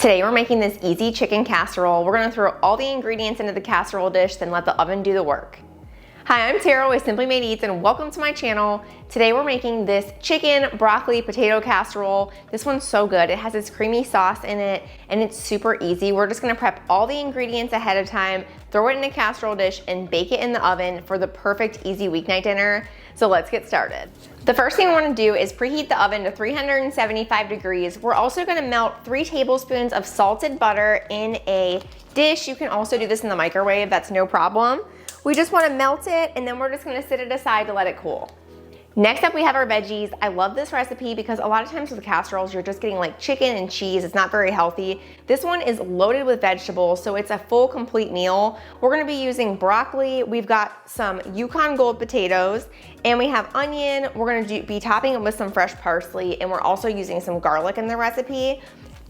Today we're making this easy chicken casserole. We're gonna throw all the ingredients into the casserole dish, then let the oven do the work. Hi, I'm Tara with Simply Made Eats and welcome to my channel. Today we're making this chicken broccoli potato casserole. This one's so good. It has this creamy sauce in it and it's super easy. We're just gonna prep all the ingredients ahead of time, throw it in a casserole dish and bake it in the oven for the perfect easy weeknight dinner. So let's get started. The first thing we want to do is preheat the oven to 375 degrees. We're also going to melt 3 tablespoons of salted butter in a dish. You can also do this in the microwave, that's no problem. We just want to melt it and then we're just going to set it aside to let it cool. Next up we have our veggies. I love this recipe because a lot of times with casseroles you're just getting like chicken and cheese. It's not very healthy. This one is loaded with vegetables, so it's a full complete meal. We're gonna be using broccoli. We've got some Yukon gold potatoes and we have onion. We're gonna be topping it with some fresh parsley and we're also using some garlic in the recipe.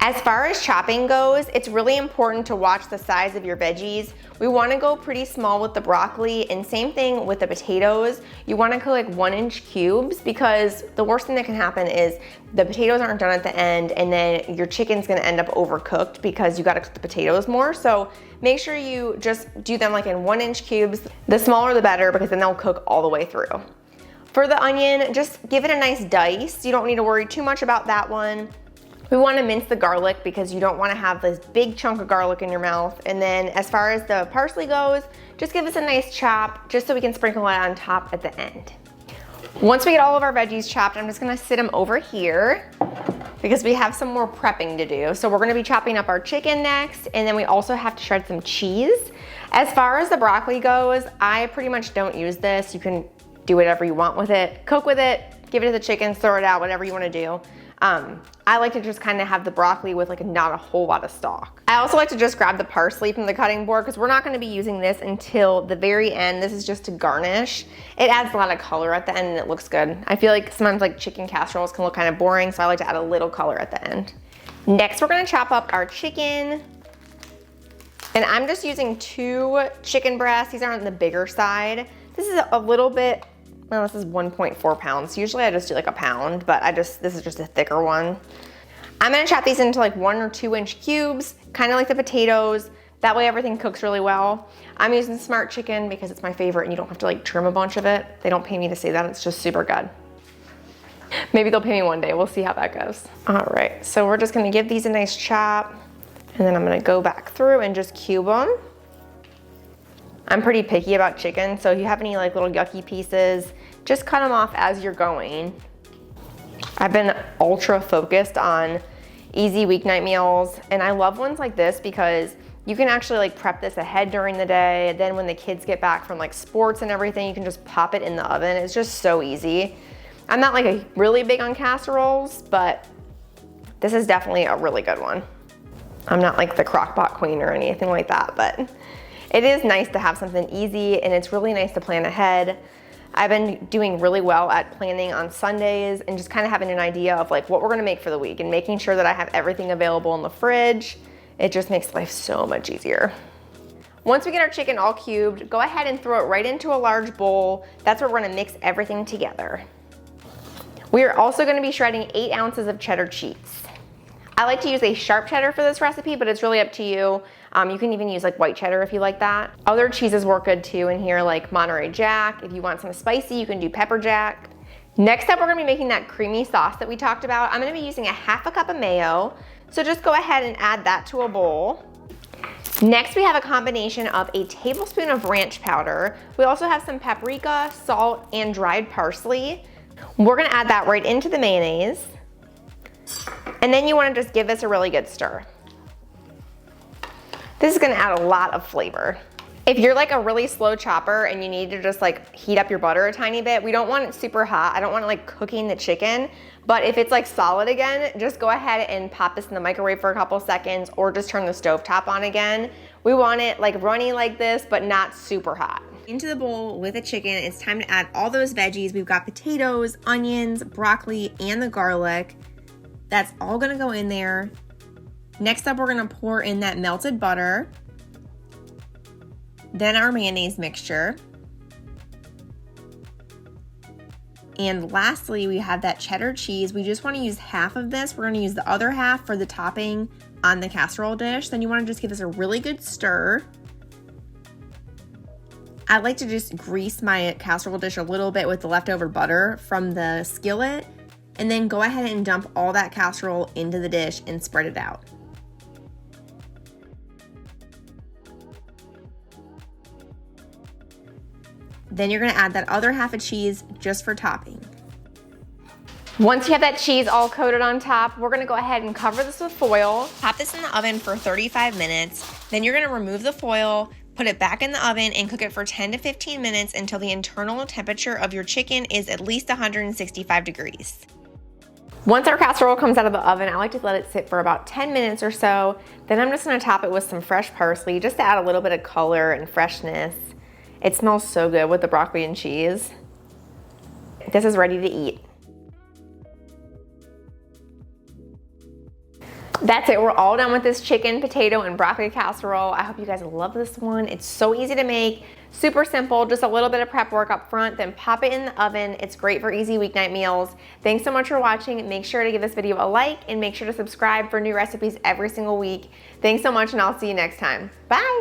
As far as chopping goes, it's really important to watch the size of your veggies. We wanna go pretty small with the broccoli and same thing with the potatoes. You wanna go like 1-inch cubes because the worst thing that can happen is the potatoes aren't done at the end and then your chicken's gonna end up overcooked because you gotta cook the potatoes more. So make sure you just do them like in 1-inch cubes. The smaller the better because then they'll cook all the way through. For the onion, just give it a nice dice. You don't need to worry too much about that one. We want to mince the garlic because you don't want to have this big chunk of garlic in your mouth. And then as far as the parsley goes, just give us a nice chop just so we can sprinkle it on top at the end. Once we get all of our veggies chopped, I'm just going to sit them over here because we have some more prepping to do. So we're going to be chopping up our chicken next, and then we also have to shred some cheese. As far as the broccoli goes, I pretty much don't use this. You can do whatever you want with it. Cook with it, give it to the chickens, throw it out, whatever you want to do. I like to just kind of have the broccoli with like not a whole lot of stock. I also like to just grab the parsley from the cutting board because we're not going to be using this until the very end. This is just to garnish. It adds a lot of color at the end and it looks good. I feel like sometimes like chicken casseroles can look kind of boring, so I like to add a little color at the end. Next, we're going to chop up our chicken. And I'm just using 2 chicken breasts. These are on the bigger side. This is a little bit, well, this is 1.4 pounds. Usually I just do like a pound, but this is just a thicker one. I'm gonna chop these into like 1 or 2-inch cubes, kind of like the potatoes. That way everything cooks really well. I'm using Smart Chicken because it's my favorite and you don't have to like trim a bunch of it. They don't pay me to say that, it's just super good. Maybe they'll pay me one day, we'll see how that goes. All right, so we're just gonna give these a nice chop and then I'm gonna go back through and just cube them. I'm pretty picky about chicken, so if you have any like little yucky pieces, just cut them off as you're going. I've been ultra focused on easy weeknight meals, and I love ones like this because you can actually like prep this ahead during the day. Then when the kids get back from like sports and everything, you can just pop it in the oven. It's just so easy. I'm not like really big on casseroles, but this is definitely a really good one. I'm not like the crock pot queen or anything like that, but it is nice to have something easy and it's really nice to plan ahead. I've been doing really well at planning on Sundays and just kind of having an idea of like what we're gonna make for the week and making sure that I have everything available in the fridge. It just makes life so much easier. Once we get our chicken all cubed, go ahead and throw it right into a large bowl. That's where we're gonna mix everything together. We are also gonna be shredding 8 ounces of cheddar cheese. I like to use a sharp cheddar for this recipe, but it's really up to you. You can even use like white cheddar if you like that. Other cheeses work good too in here, like Monterey Jack. If you want some spicy, you can do pepper jack. Next up, we're gonna be making that creamy sauce that we talked about. I'm gonna be using a 1/2 cup of mayo. So just go ahead and add that to a bowl. Next, we have a combination of a tablespoon of ranch powder. We also have some paprika, salt, and dried parsley. We're gonna add that right into the mayonnaise. And then you wanna just give this a really good stir. This is gonna add a lot of flavor. If you're like a really slow chopper and you need to just like heat up your butter a tiny bit, we don't want it super hot. I don't want it like cooking the chicken, but if it's like solid again, just go ahead and pop this in the microwave for a couple seconds or just turn the stove top on again. We want it like runny like this, but not super hot. Into the bowl with the chicken, it's time to add all those veggies. We've got potatoes, onions, broccoli, and the garlic. That's all gonna go in there. Next up, we're gonna pour in that melted butter, then our mayonnaise mixture, And lastly, we have that cheddar cheese. We just want to use half of this. We're going to use the other half for the topping on the casserole dish, then you want to just give this a really good stir. I like to just grease my casserole dish a little bit with the leftover butter from the skillet, and then go ahead and dump all that casserole into the dish and spread it out. Then you're gonna add that other half of cheese just for topping. Once you have that cheese all coated on top, we're gonna go ahead and cover this with foil. Pop this in the oven for 35 minutes. Then you're gonna remove the foil, put it back in the oven, and cook it for 10 to 15 minutes until the internal temperature of your chicken is at least 165 degrees. Once our casserole comes out of the oven, I like to let it sit for about 10 minutes or so. Then I'm just gonna top it with some fresh parsley just to add a little bit of color and freshness. It smells so good with the broccoli and cheese. This is ready to eat. That's it, we're all done with this chicken, potato, and broccoli casserole. I hope you guys love this one. It's so easy to make, super simple, just a little bit of prep work up front, then pop it in the oven. It's great for easy weeknight meals. Thanks so much for watching. Make sure to give this video a like and make sure to subscribe for new recipes every single week. Thanks so much, and I'll see you next time. Bye.